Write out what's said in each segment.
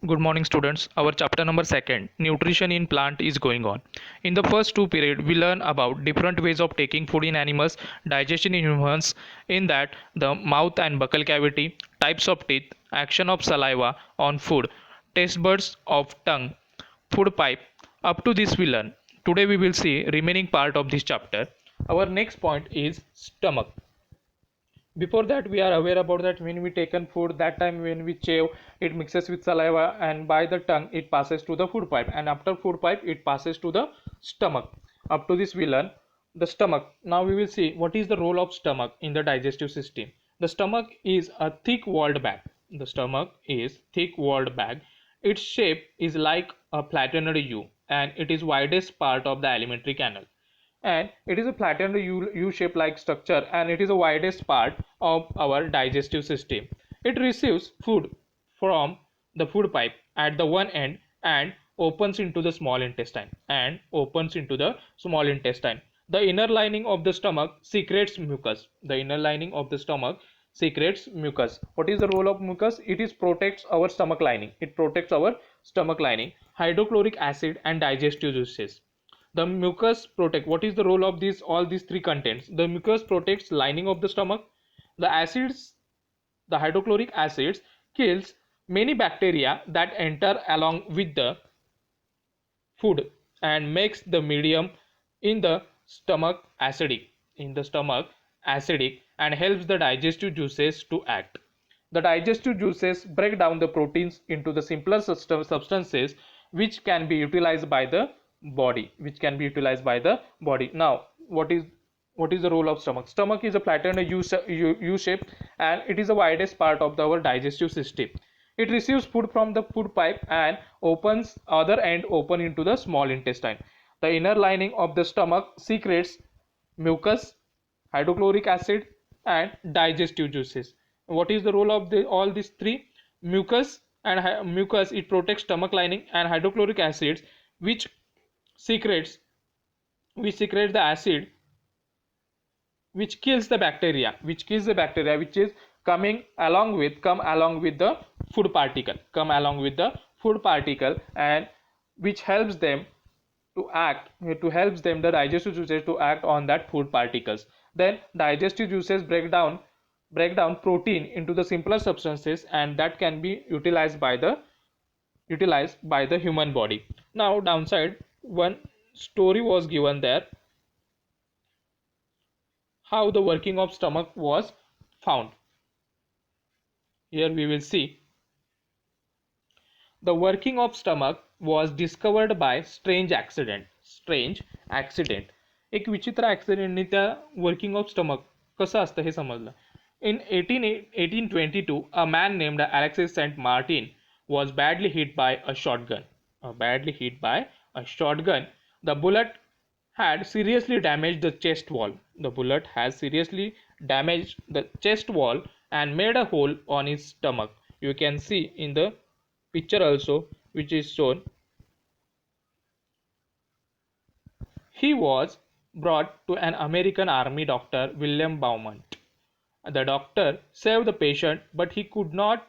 Good morning, students. Our chapter number second, nutrition in plant, is going on. In the first two period, we learn about different ways of taking food in animals, digestion in humans. In that, the mouth and buccal cavity, types of teeth, action of saliva on food, taste buds of tongue, food pipe. Up to this we learn. Today we will see remaining part of this chapter. Our next point is stomach. Before that we are aware about that when we taken food, that time when we chew, it mixes with saliva and by the tongue it passes to the food pipe, and after food pipe it passes to the stomach. Up to this we learn the stomach. Now we will see what is the role of stomach in the digestive system. The stomach is a thick walled bag. The stomach is thick walled bag. Its shape is like a flattened U, and it is widest part of the alimentary canal, and it is a flattened U-shaped like structure, and it is the widest part of our digestive system. It receives food from the food pipe at the one end and opens into the small intestine The inner lining of the stomach secretes mucus. What is the role of mucus? It is protects our stomach lining. Hydrochloric acid and digestive juices. The mucus protect. What is the role of these all these three contents? The mucus protects lining of the stomach. The acids, the hydrochloric acids, kills many bacteria that enter along with the food and makes the medium in the stomach acidic and helps the digestive juices to act. The digestive juices break down the proteins into the simpler substances which can be utilized by the body. Now what is the role of stomach? Stomach is a flattened U shape, and it is the widest part of our digestive system. It receives food from the food pipe and opens other end open into the small intestine. The inner lining of the stomach secretes mucus, hydrochloric acid, and digestive juices. What is the role of all these three? Mucus, it protects stomach lining, and hydrochloric acids which secretes the acid which kills the bacteria which is come along with the food particle, and which helps them the digestive juices to act on that food particles. Then digestive juices break down protein into the simpler substances, and that can be utilized by the human body. Now downside, one story was given there, how the working of stomach was found. Here we will see the working of stomach was discovered by strange accident. एक विचित्र ऍक्सिडेंटने त्या working of stomach कसं असतं हे समजलं. In 1822, a man named Alexis Saint Martin was badly hit by a shotgun. The bullet had seriously damaged the chest wall. And made a hole on his stomach. You can see in the picture also, which is shown. He was brought to an American army doctor, William Beaumont. The doctor saved the patient, but he could not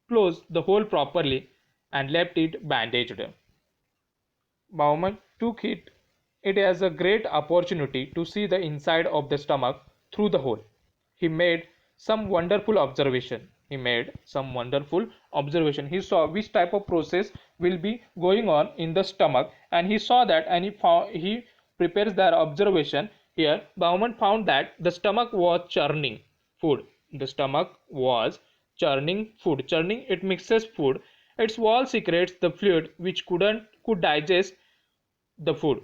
close the hole properly and left it bandaged. Beaumont took it as a great opportunity to see the inside of the stomach through the hole. He made some wonderful observation. He saw which type of process will be going on in the stomach, and he saw that, and he prepares that observation. Here Beaumont found that the stomach was churning food. Churning, it mixes food. Its wall secretes the fluid which could digest the food.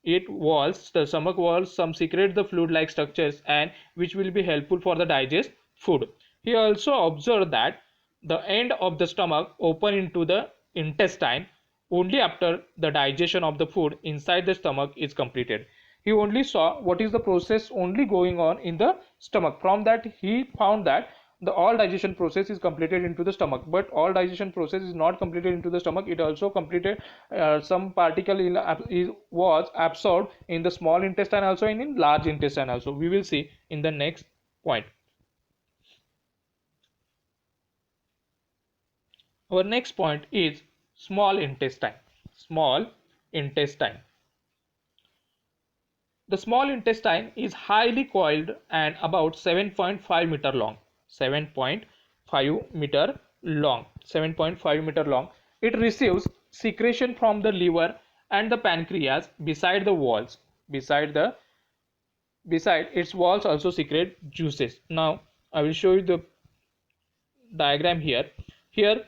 The stomach walls some secrete the fluid like structures, and which will be helpful for the digest food. He also observed that the end of the stomach open into the intestine only after the digestion of the food inside the stomach is completed. He only saw what is the process only going on in the stomach. From that he found that the all digestion process is completed into the stomach, but all digestion process is not completed into the stomach. It also completed some particle was absorbed in the small intestine also, and in large intestine also. We will see in the next point. Our next point is small intestine. Small intestine. The small intestine is highly coiled and about 7.5 meter long. 7.5 meter long. 7.5 meter long. It receives secretion from the liver and the pancreas beside the walls. Beside its walls also secrete juices. Now I will show you the diagram here. Here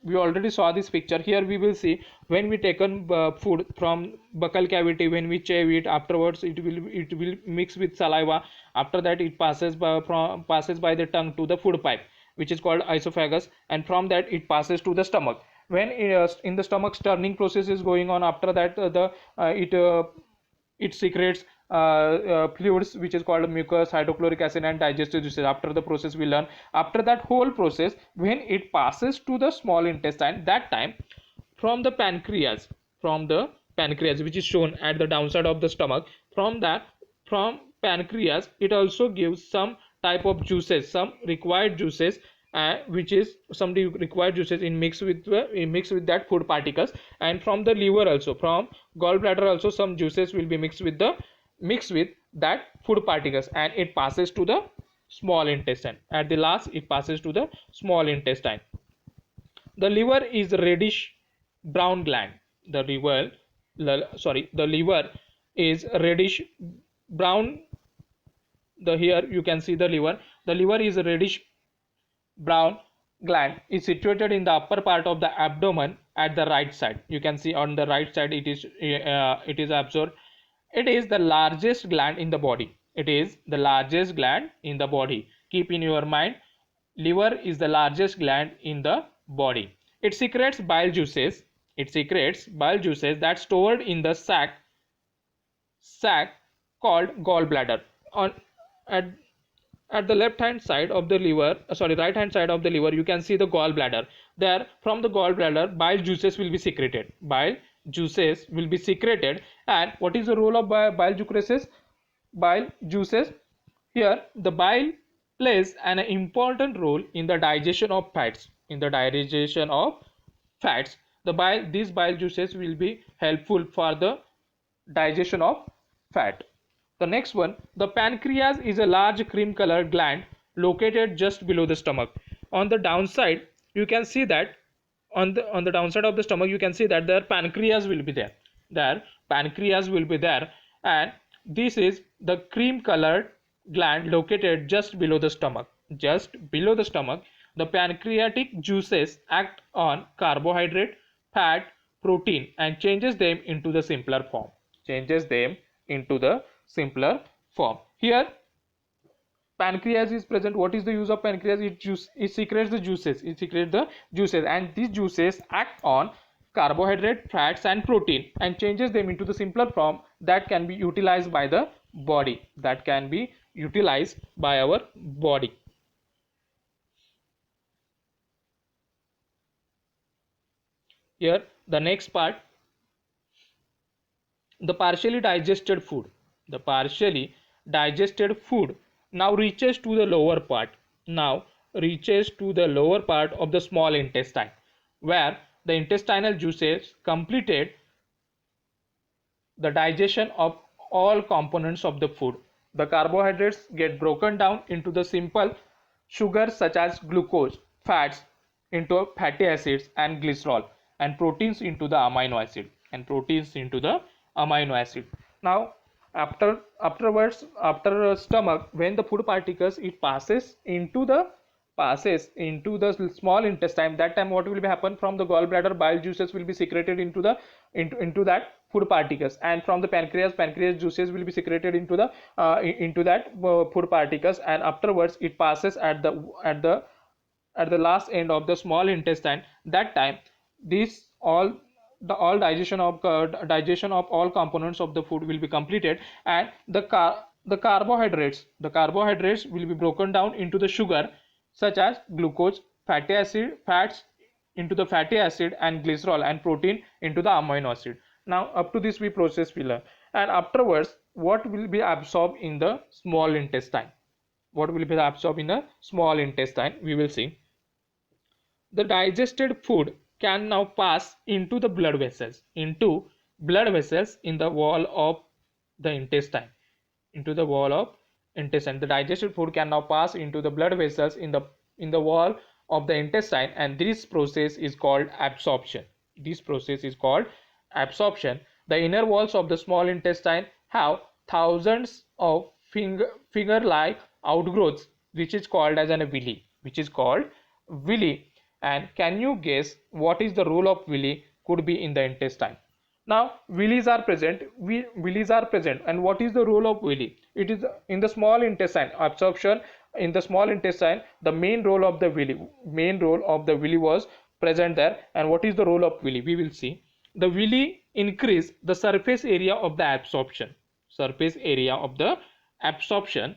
we already saw this picture. Here we will see when we taken food from buccal cavity, when we chew it, afterwards it will mix with saliva. After that it passes by the tongue to the food pipe, which is called esophagus, and from that it passes to the stomach. When in the stomach turning process is going on, after that it secretes fluids which is called mucus, hydrochloric acid and digestive juices. After the process we learn, after that whole process, when it passes to the small intestine, that time from the pancreas which is shown at the downside of the stomach, from pancreas it also gives some type of juices, some required juices, which is some required juices in mix with that food particles. And from the liver also, from gallbladder also, some juices will be mixed with that food particles, and it passes to the small intestine. At the last it passes to the small intestine. The liver is reddish brown gland. The liver is reddish brown. The Here you can see the liver. The liver is a reddish brown gland, is situated in the upper part of the abdomen at the right side. You can see on the right side it is absorbed. It is the largest gland in the body. It is the largest gland in the body. Keep in your mind, liver is the largest gland in the body. It secretes bile juices. That stored in the sac called gallbladder. On at at the left hand side of the liver, right hand side of the liver, you can see the gallbladder. There, from the gallbladder, bile juices will be secreted. And what is the role of bile juices? Here the bile plays an important role in the digestion of fats. These bile juices will be helpful for the digestion of fat. The next one, the pancreas is a large cream colored gland located just below the stomach. On the downside, you can see that on the downside of the stomach, you can see that their pancreas will be there. And this is the cream colored gland located just below the stomach. The pancreatic juices act on carbohydrate, fat, protein, and changes them into the simpler form. Here pancreas is present. What is the use of pancreas? It secretes the juices, and these juices act on carbohydrate, fats and protein and changes them into the simpler form that can be utilized by the body, our body. Here the next part, the partially digested food now reaches to the lower part of the small intestine, where the intestinal juices completed the digestion of all components of the food. The carbohydrates get broken down into the simple sugars such as glucose, fats into fatty acids and glycerol, and proteins into the amino acid. Now after stomach, when the food particles it passes into the small intestine, that time what will be happen? From the gallbladder, bile juices will be secreted into that food particles, and from the pancreas juices will be secreted into that food particles, and afterwards it passes at the last end of the small intestine. That time this all digestion of all components of the food will be completed, and the carbohydrates will be broken down into the sugar such as glucose, fats into the fatty acid and glycerol, and protein into the amino acid. Now up to this we learn, and afterwards what will be absorbed in the small intestine? We will see. the digested food can now pass into the blood vessels in the wall of the intestine, into the wall of intestine. The digested food can now pass into the blood vessels in the wall of the intestine, and this process is called absorption. This process is called absorption. The inner walls of the small intestine have thousands of finger-like outgrowths, which is called as a villi, which is called villi. And can you guess what is the role of villi could be in the intestine? Now villis are present. Villis are present, and what is the role of villi? It is in the small intestine. Absorption in the small intestine. The main role of the villi was present there. And what is the role of villi? We will see. The villi increase the surface area of the absorption. Surface area of the absorption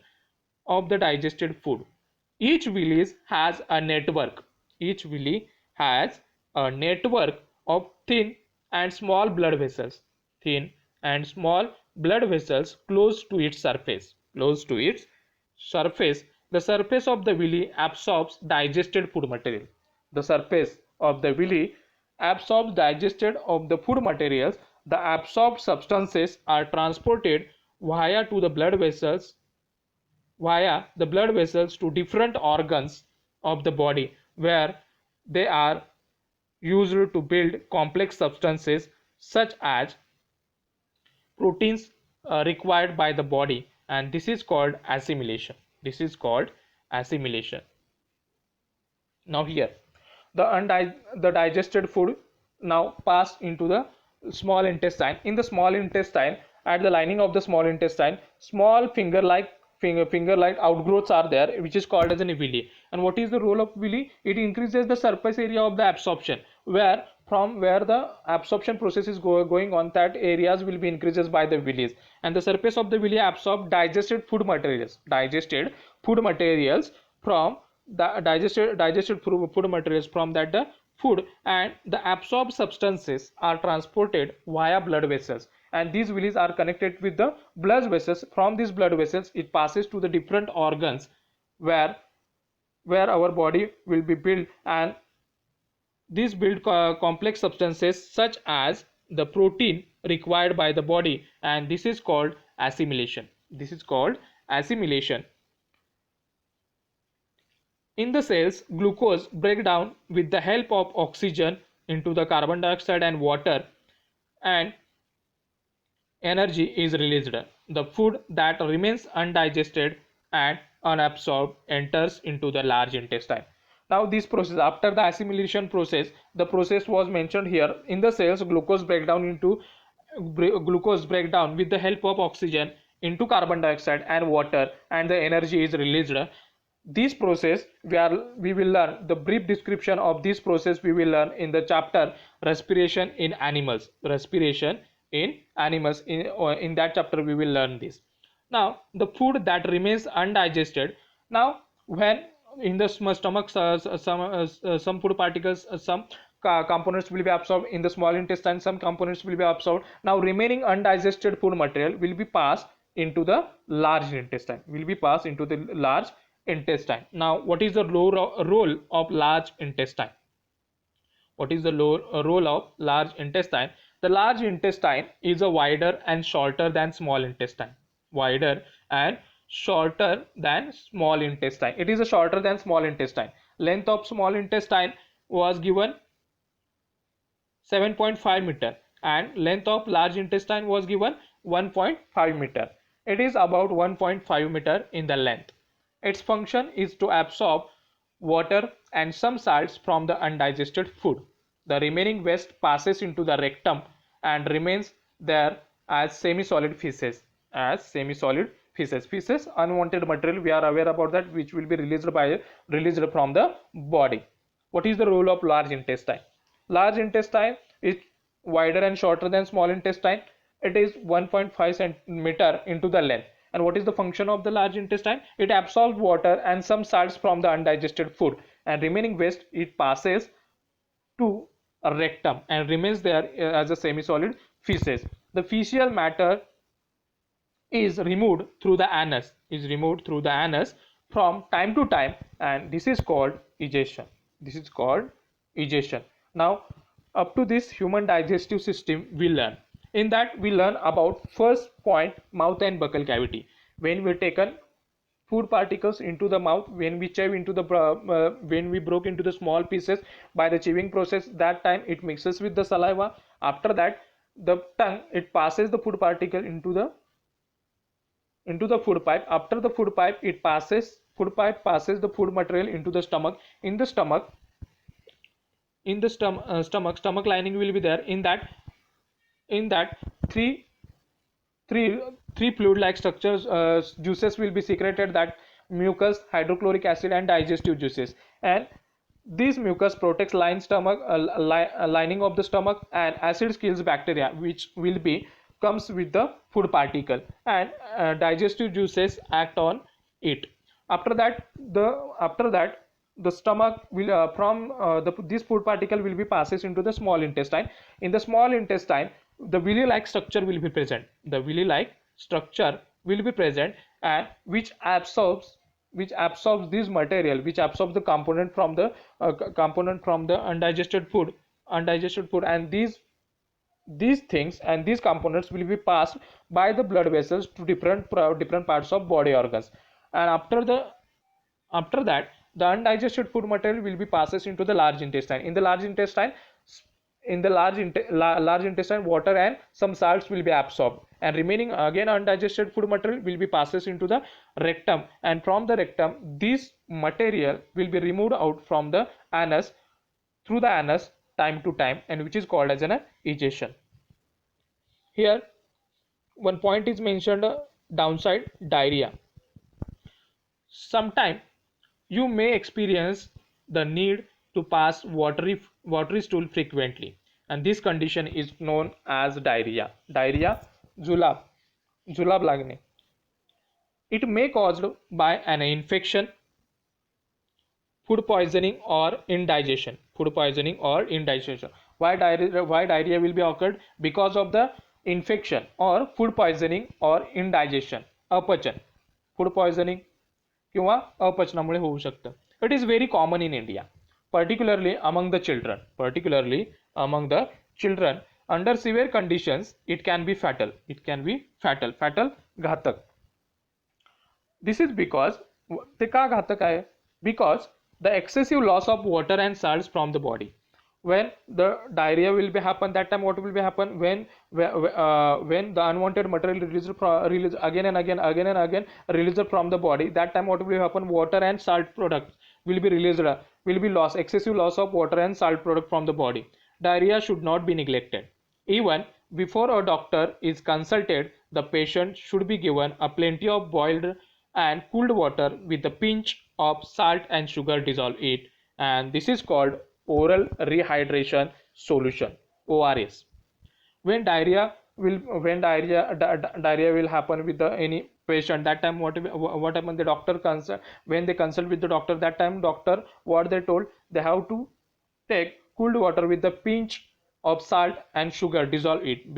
of the digested food. Each villi has a network. Each villi has a network of thin and small blood vessels. Thin and small blood vessels close to its surface. Close to its surface. The surface of the villi absorbs digested food material. The surface of the villi absorbs digested of the food materials. The absorbed substances are transported via the blood vessels to different organs of the body, where they are used to build complex substances such as proteins required by the body, and this is called assimilation. This is called assimilation. Now here the digested food now passed into the small intestine. In the small intestine, at the lining of the small intestine, small finger-like outgrowths are there, which is called as an villi. And what is the role of villi? It increases the surface area of the absorption, where the absorption process is going on, that areas will be increases by the villis. And the surface of the villi absorb digested food materials from the digested food materials from that the food, and the absorbed substances are transported via blood vessels, and these villis are connected with the blood vessels. From these blood vessels it passes to the different organs where our body will be built, and these build complex substances such as the protein required by the body, and this is called assimilation. This is called assimilation. In the cells, glucose breaks down with the help of oxygen into the carbon dioxide and water, and energy is released. The food that remains undigested and unabsorbed enters into the large intestine. Now this process, after the assimilation process, the process was mentioned here. In the cells, glucose breakdown with the help of oxygen into carbon dioxide and water, and the energy is released. This process we will learn the brief description of this process. We will learn in the chapter respiration in animals. Respiration in animals. In that chapter we will learn this. Now the food that remains undigested. Now when in the stomach some food particles, some components will be absorbed in the small intestine, some components will be absorbed. Now remaining undigested food material will be passed into the large intestine. Now what is the role of large intestine? What is the role of large intestine? The large intestine is a wider and shorter than small intestine. Wider and shorter than small intestine. It is a shorter than small intestine. Length of small intestine was given 7.5 meter, and length of large intestine was given 1.5 meter. It is about 1.5 meter in the length. Its function is to absorb water and some salts from the undigested food. The remaining waste passes into the rectum and remains there as semi-solid feces. Feces, unwanted material, we are aware about that, which will be released from the body. What is the role of large intestine? Large intestine is wider and shorter than small intestine. It is 1.5 centimeter into the length. And what is the function of the large intestine? It absorbs water and some salts from the undigested food, and remaining waste it passes to a rectum and remains there as a semi-solid feces. The fecal matter is removed through the anus. From time to time, and this is called egestion. digestion. Now, up to this human digestive system we learn. In that we learn about first point, mouth and buccal cavity. When we taken food particles into the mouth, when we chew into the when we broke into the small pieces by the chewing process, that time it mixes with the saliva. After that, the tongue, it passes the food particle into the food pipe. After the food pipe passes the food material into the stomach. In the stomach, stomach lining will be there. In that three three three fluid like structures, juices will be secreted, that mucus, hydrochloric acid, and digestive juices. And this mucus protects lining of the stomach, and acid kills bacteria which will be comes with the food particle, and digestive juices act on it. After that the stomach will this food particle will be passes into the small intestine. In the small intestine, the villi like structure will be present. The villi like structure will be present, and which absorbs this material, which absorbs the component from the undigested food, and these things and these components will be passed by the blood vessels to different parts of body organs. And after that the undigested food material will be passes into the large intestine. Large intestine, water and some salts will be absorbed, and remaining again undigested food material will be passes into the rectum, and from the rectum this material will be removed out from the anus, through the anus, time to time, and which is called as an egestion. Here one point is mentioned, downside, diarrhea. Sometime you may experience the need to pass watery stool frequently, and this condition is known as diarrhea. Julab लागणे. It may caused by an infection, food poisoning, or indigestion. Why diarrhea will be occurred? Because of the infection or food poisoning or indigestion, अपचन, food poisoning किंवा अपचनामुळे होऊ शकतं. It is very common in India, particularly among the children. Under severe conditions it can be fatal. घातक. This is because ते का घातक आहे? Because the excessive loss of water and salts from the body. When the diarrhea will be happen, that time what will be happen? When the unwanted material released again and again released from the body, that time what will happen? Water and salt products will be released, will be lost, excessive loss of water and salt product from the body. Diarrhea should not be neglected. Even before a doctor is consulted, the patient should be given a plenty of boiled and cooled water with a pinch of salt and sugar dissolved in it, and this is called oral rehydration solution, ORS. When diarrhea will happen with any patient, that time what happened? The doctor when they consult with the doctor, that time doctor what they told, they have to take cooled water with the pinch of salt and sugar dissolve it,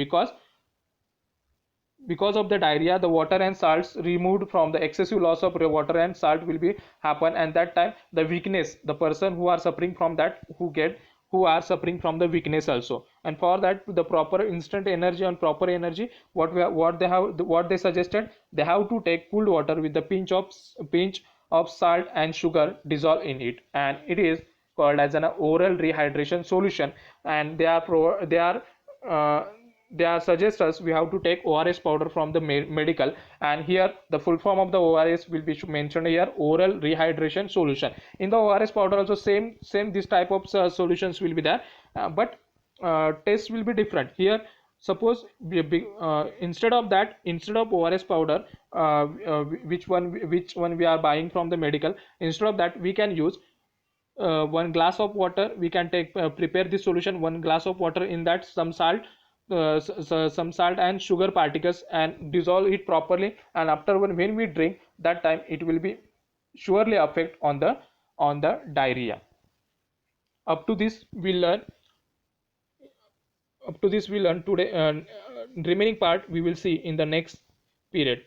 because of the diarrhea, the water and salts removed from the excessive loss of water and salt will be happen, and that time the weakness, the person who are suffering from that, who are suffering from the weakness also. And for that, the proper instant energy and proper energy, what they suggested, they have to take cooled water with the pinch of salt and sugar dissolved in it, and it is called as an oral rehydration solution. And they are suggest us we have to take ORS powder from the medical, and here the full form of the ORS will be mentioned here, oral rehydration solution. In the ORS powder also same this type of solutions will be there, but taste will be different. Here suppose instead of ORS powder, which one we are buying from the medical, instead of that we can use 1 glass of water. We can take prepare this solution, 1 glass of water, in that some salt and sugar particles, and dissolve it properly, and after when we drink, that time it will be surely affect on the diarrhea. Up to this we learn today, remaining part we will see in the next period.